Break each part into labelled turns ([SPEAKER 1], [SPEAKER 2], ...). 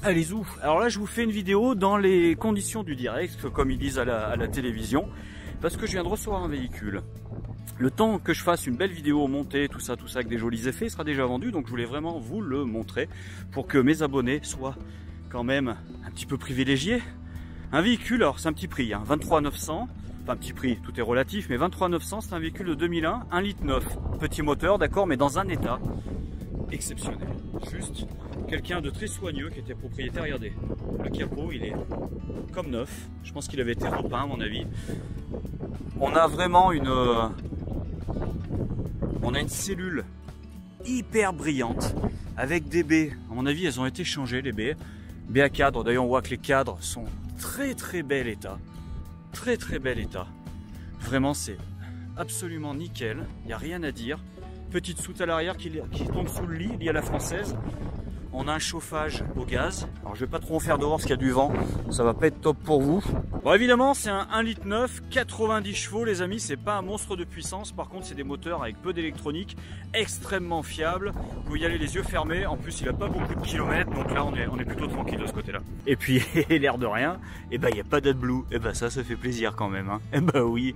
[SPEAKER 1] Allez zou. Alors là je vous fais une vidéo dans les conditions du direct, comme ils disent à la télévision, parce que je viens de recevoir un véhicule. Le temps que je fasse une belle vidéo montée, tout ça avec des jolis effets, il sera déjà vendu, donc je voulais vraiment vous le montrer pour que mes abonnés soient quand même un petit peu privilégiés. Un véhicule, alors c'est un petit prix, hein, 23 900, enfin un petit prix, tout est relatif, mais 23 900 c'est un véhicule de 2001, 1,9 litre, petit moteur, d'accord, mais dans un état exceptionnel. Juste quelqu'un de très soigneux qui était propriétaire. Regardez, le capot il est comme neuf, je pense qu'il avait été repeint à mon avis. On a vraiment une cellule hyper brillante avec des baies, à mon avis elles ont été changées les baies à cadre. D'ailleurs on voit que les cadres sont très bel état, très bel état, vraiment c'est absolument nickel, il n'y a rien à dire. Petite soute à l'arrière qui tombe sous le lit, liée à la française. On a un chauffage au gaz. Alors je vais pas trop en faire dehors parce qu'il y a du vent, ça va pas être top pour vous. Bon évidemment c'est un 1,9 litre, 90 chevaux les amis, c'est pas un monstre de puissance. Par contre c'est des moteurs avec peu d'électronique, extrêmement fiables. Vous pouvez y aller les yeux fermés, en plus il a pas beaucoup de kilomètres, donc là on est plutôt tranquille de ce côté là. Et puis l'air de rien, et ben il n'y a pas d'AdBlue, et ben ça fait plaisir quand même, hein. Et ben oui.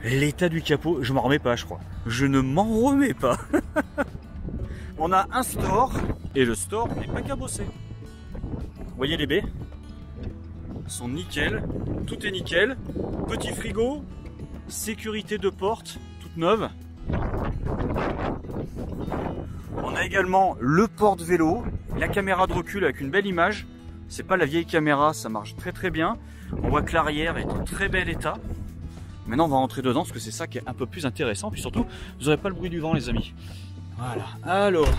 [SPEAKER 1] L'état du capot, je m'en remets pas je crois. Je ne m'en remets pas. On a un store, et le store n'est pas cabossé. Vous voyez les baies sont nickel, tout est nickel. Petit frigo, sécurité de porte, toute neuve. On a également le porte-vélo, la caméra de recul avec une belle image. C'est pas la vieille caméra, ça marche très bien. On voit que l'arrière est en très bel état. Maintenant on va rentrer dedans parce que c'est ça qui est un peu plus intéressant. Puis surtout, vous n'aurez pas le bruit du vent les amis. Voilà, alors,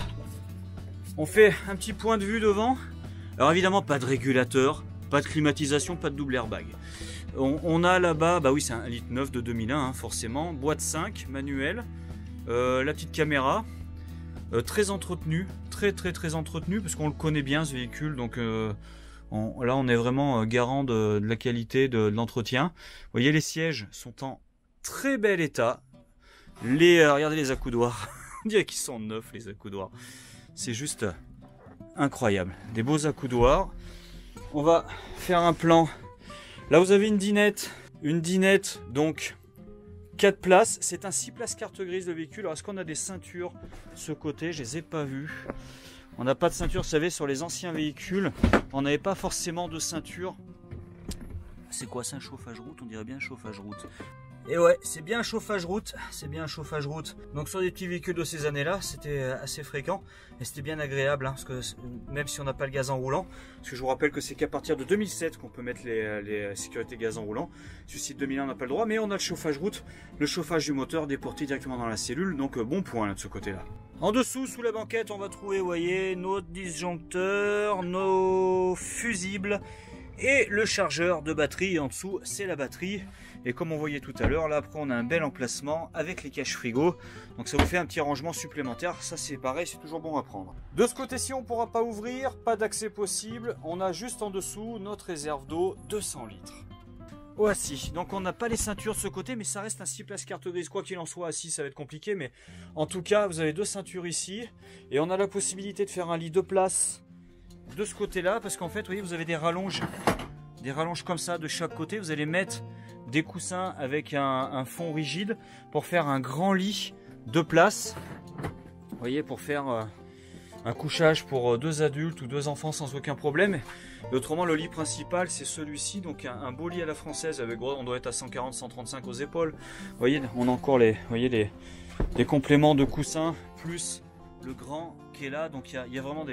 [SPEAKER 1] on fait un petit point de vue devant. Alors évidemment pas de régulateur, pas de climatisation, pas de double airbag. On a là-bas, bah oui c'est un 1,9 litre de 2001 hein, forcément. Boîte 5, manuel, la petite caméra, très entretenu, très entretenu parce qu'on le connaît bien ce véhicule. Donc là on est vraiment garant de la qualité de l'entretien. Vous voyez les sièges sont en très bel état. Regardez les accoudoirs. On dirait qu'ils sont neufs les accoudoirs. C'est juste incroyable. Des beaux accoudoirs. On va faire un plan. Là vous avez une dinette. Une dinette donc 4 places. C'est un 6 places carte grise de véhicule. Alors est-ce qu'on a des ceintures de ce côté? Je les ai pas vues. On n'a pas de ceinture, vous savez, sur les anciens véhicules. On n'avait pas forcément de ceinture. C'est quoi, c'est un chauffage route? On dirait bien un chauffage route. Et ouais, c'est bien un chauffage route, c'est bien un chauffage route. Donc sur des petits véhicules de ces années-là, c'était assez fréquent et c'était bien agréable, hein, parce que même si on n'a pas le gaz en roulant, parce que je vous rappelle que c'est qu'à partir de 2007 qu'on peut mettre les sécurités gaz en roulant. Celui-ci de 2001 on n'a pas le droit, mais on a le chauffage route, le chauffage du moteur déporté directement dans la cellule, donc bon point là de ce côté-là. En dessous, sous la banquette, on va trouver, vous voyez, nos disjoncteurs, nos fusibles. Et le chargeur de batterie en dessous, c'est la batterie. Et comme on voyait tout à l'heure, là après on a un bel emplacement avec les caches frigo. Donc ça vous fait un petit rangement supplémentaire. Ça c'est pareil, c'est toujours bon à prendre. De ce côté-ci, on ne pourra pas ouvrir, pas d'accès possible. On a juste en dessous notre réserve d'eau 200 litres. Voici, donc on n'a pas les ceintures de ce côté, mais ça reste un 6 places carte grise. Quoi qu'il en soit, assis ça va être compliqué. Mais en tout cas, vous avez 2 ceintures ici. Et on a la possibilité de faire un lit 2 places de ce côté-là, parce qu'en fait, vous voyez, vous avez des rallonges comme ça de chaque côté. Vous allez mettre des coussins avec un fond rigide pour faire un grand lit 2 places. Vous voyez, pour faire un couchage pour 2 adultes ou 2 enfants sans aucun problème. Et autrement, le lit principal, c'est celui-ci, donc un beau lit à la française avec, on doit être à 140-135 aux épaules. Vous voyez, on a encore les compléments de coussins plus le grand qui est là. Donc il y a vraiment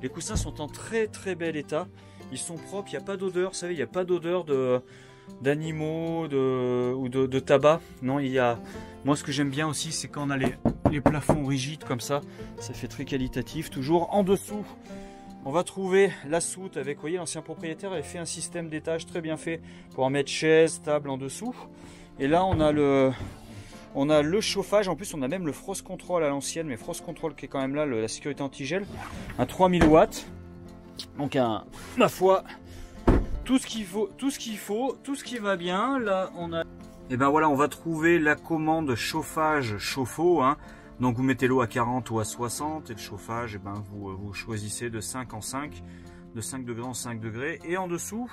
[SPEAKER 1] les coussins sont en très bel état. Ils sont propres, il n'y a pas d'odeur. Vous savez, il n'y a pas d'odeur d'animaux ou de tabac. Non, il y a. Moi, ce que j'aime bien aussi, c'est quand on a les plafonds rigides comme ça. Ça fait très qualitatif. Toujours en dessous, on va trouver la soute avec. Vous voyez, l'ancien propriétaire avait fait un système d'étage très bien fait pour en mettre chaise, table en dessous. Et là, on a le chauffage, en plus on a même le frost control à l'ancienne, mais frost control qui est quand même là, la sécurité anti-gel, un 3000 watts, donc ma foi, tout ce qu'il faut, tout ce qui va bien. Là on a, et ben voilà, on va trouver la commande chauffage chauffe-eau, hein. Donc vous mettez l'eau à 40 ou à 60 et le chauffage, et ben vous choisissez de 5 en 5. de 5 degrés en 5 degrés. Et en dessous,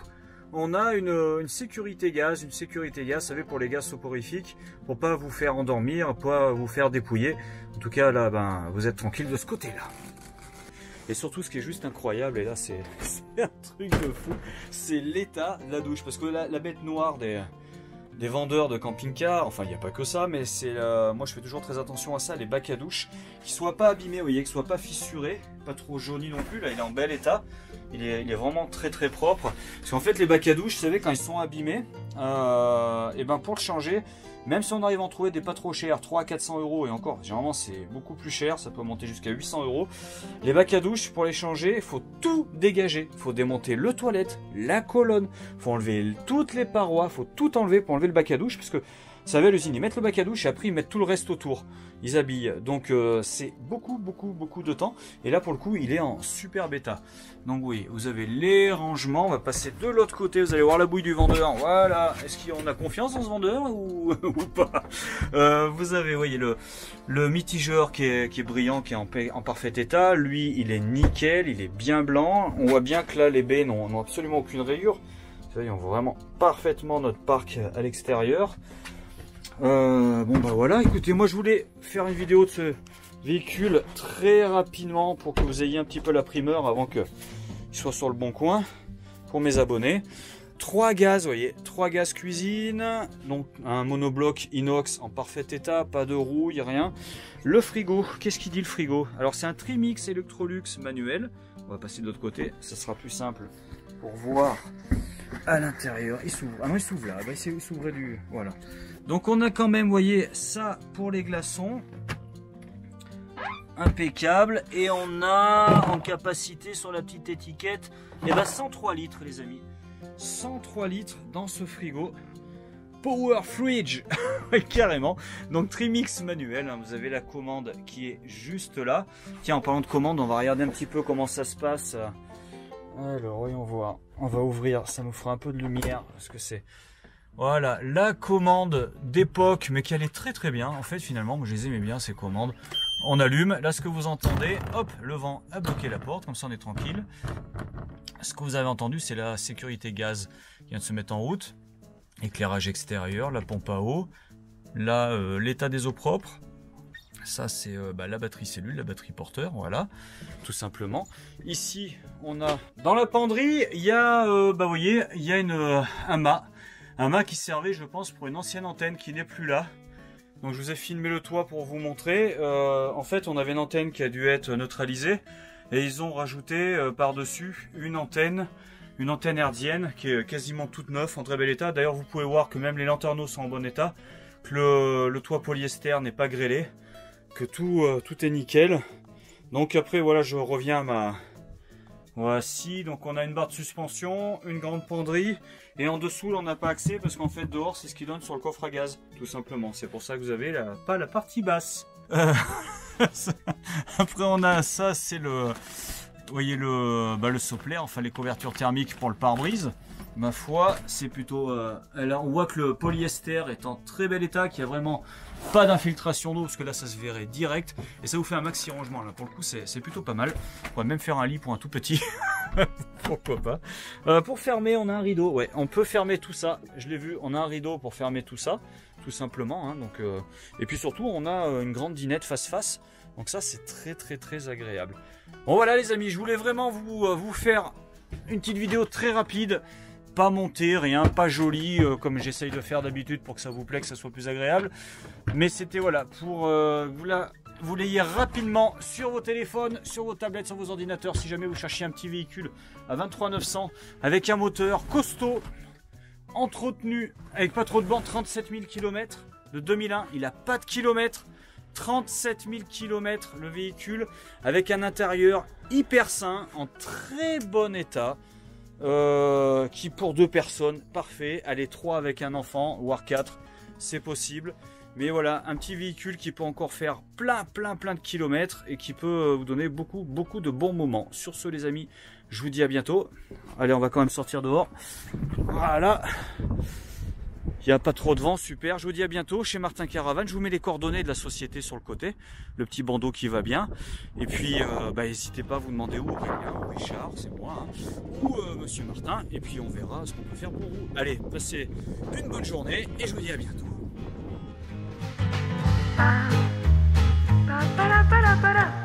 [SPEAKER 1] on a une sécurité gaz. Une sécurité gaz, vous savez, pour les gaz soporifiques, pour pas vous faire endormir, pas vous faire dépouiller. En tout cas, là, ben, vous êtes tranquille de ce côté-là. Et surtout, ce qui est juste incroyable, et là, c'est un truc de fou, c'est l'état de la douche. Parce que la bête noire des vendeurs de camping-car, enfin, il n'y a pas que ça, mais c'est moi, je fais toujours très attention à ça, les bacs à douche, qui ne soient pas abîmés, vous voyez, qui ne soient pas fissurés, pas trop jaunis non plus. Là, il est en bel état. Il est vraiment très très propre. Parce qu'en fait, les bacs à douche, vous savez, quand ils sont abîmés, et ben pour le changer, même si on arrive à en trouver des pas trop chers, 300 à 400 euros, et encore, généralement c'est beaucoup plus cher, ça peut monter jusqu'à 800 euros. Les bacs à douche, pour les changer, il faut tout dégager. Il faut démonter le toilette, la colonne, il faut enlever toutes les parois, il faut tout enlever pour enlever le bac à douche, parce que, vous savez, à l'usine, ils mettent le bac à douche et après ils mettent tout le reste autour. Ils habillent. Donc c'est beaucoup de temps. Et là pour le coup, il est en super bêta. Donc oui, vous avez les rangements. On va passer de l'autre côté. Vous allez voir la bouille du vendeur. Voilà. Est-ce qu'on a confiance en ce vendeur ou pas? Vous avez, voyez, le mitigeur qui est brillant, qui est en parfait état. Lui, il est nickel. Il est bien blanc. On voit bien que là, les baies n'ont absolument aucune rayure. Vous voyez, on voit vraiment parfaitement notre parc à l'extérieur. Bon bah voilà, écoutez, moi je voulais faire une vidéo de ce véhicule très rapidement pour que vous ayez un petit peu la primeur avant qu'il soit sur le bon coin pour mes abonnés. 3 gaz, vous voyez, 3 gaz cuisine, donc un monobloc inox en parfait état, pas de rouille, rien. Le frigo, qu'est-ce qu'il dit le frigo? Alors c'est un Trimix Electrolux manuel. On va passer de l'autre côté, ça sera plus simple pour voir à l'intérieur. Il s'ouvre, ah non il s'ouvre là, bah, il s'ouvrait du... voilà. Donc on a quand même, vous voyez, ça pour les glaçons, impeccable, et on a en capacité sur la petite étiquette, et ben 103 litres les amis, 103 litres dans ce frigo, Power Fridge, carrément. Donc Trimix manuel, hein, vous avez la commande qui est juste là. Tiens, en parlant de commande, on va regarder un petit peu comment ça se passe. Alors voyons voir, on va ouvrir, ça nous fera un peu de lumière, parce que c'est... Voilà, la commande d'époque, mais qui allait très très bien. En fait, finalement, moi je les aimais bien ces commandes. On allume, là ce que vous entendez, hop, le vent a bloqué la porte, comme ça on est tranquille. Ce que vous avez entendu, c'est la sécurité gaz qui vient de se mettre en route. Éclairage extérieur, la pompe à eau, là l'état des eaux propres. Ça c'est la batterie cellule, la batterie porteur, voilà, tout simplement. Ici, on a dans la penderie, il y a, vous voyez, il y a un mât. Un mât qui servait, je pense, pour une ancienne antenne qui n'est plus là. Donc je vous ai filmé le toit pour vous montrer. En fait, on avait une antenne qui a dû être neutralisée. Et ils ont rajouté par-dessus une antenne hertzienne qui est quasiment toute neuve, en très bel état. D'ailleurs, vous pouvez voir que même les lanterneaux sont en bon état. Que le toit polyester n'est pas grêlé. Que tout est nickel. Donc après, voilà, je reviens à ma... Voici, donc on a une barre de suspension, une grande penderie, et en dessous là on n'a pas accès parce qu'en fait dehors c'est ce qui donne sur le coffre à gaz, tout simplement. C'est pour ça que vous avez pas la partie basse. Après on a ça, c'est vous voyez le soplé, enfin les couvertures thermiques pour le pare-brise. Ma foi, c'est plutôt... alors on voit que le polyester est en très bel état, qu'il n'y a vraiment pas d'infiltration d'eau, parce que là ça se verrait direct, et ça vous fait un maxi rangement. Là pour le coup c'est plutôt pas mal. On va même faire un lit pour un tout petit. Pourquoi pas. Pour fermer, on a un rideau. Ouais, on peut fermer tout ça, je l'ai vu, on a un rideau pour fermer tout ça, tout simplement, hein, donc, et puis surtout on a une grande dinette face-face, donc ça c'est très agréable. Bon voilà les amis, je voulais vraiment vous faire une petite vidéo très rapide. Pas monté, rien, pas joli comme j'essaye de faire d'habitude pour que ça vous plaît, que ça soit plus agréable. Mais c'était voilà, pour vous l'ayez rapidement sur vos téléphones, sur vos tablettes, sur vos ordinateurs. Si jamais vous cherchiez un petit véhicule à 23 900 avec un moteur costaud, entretenu, avec pas trop de bancs, 37 000 km de 2001. Il n'a pas de kilomètres, 37 000 km le véhicule, avec un intérieur hyper sain, en très bon état. Qui pour 2 personnes, parfait. Allez, 3 avec un enfant, voire 4, c'est possible. Mais voilà, un petit véhicule qui peut encore faire plein de kilomètres et qui peut vous donner beaucoup de bons moments. Sur ce les amis, je vous dis à bientôt. Allez, on va quand même sortir dehors. Voilà. Il n'y a pas trop de vent, super. Je vous dis à bientôt chez Martin Caravane. Je vous mets les coordonnées de la société sur le côté. Le petit bandeau qui va bien. Et puis, n'hésitez pas à vous demander où Aurélien, ou Richard, c'est moi, hein, ou Monsieur Martin. Et puis, on verra ce qu'on peut faire pour vous. Allez, passez une bonne journée et je vous dis à bientôt.
[SPEAKER 2] Ba, ba, ba, ba, ba, ba.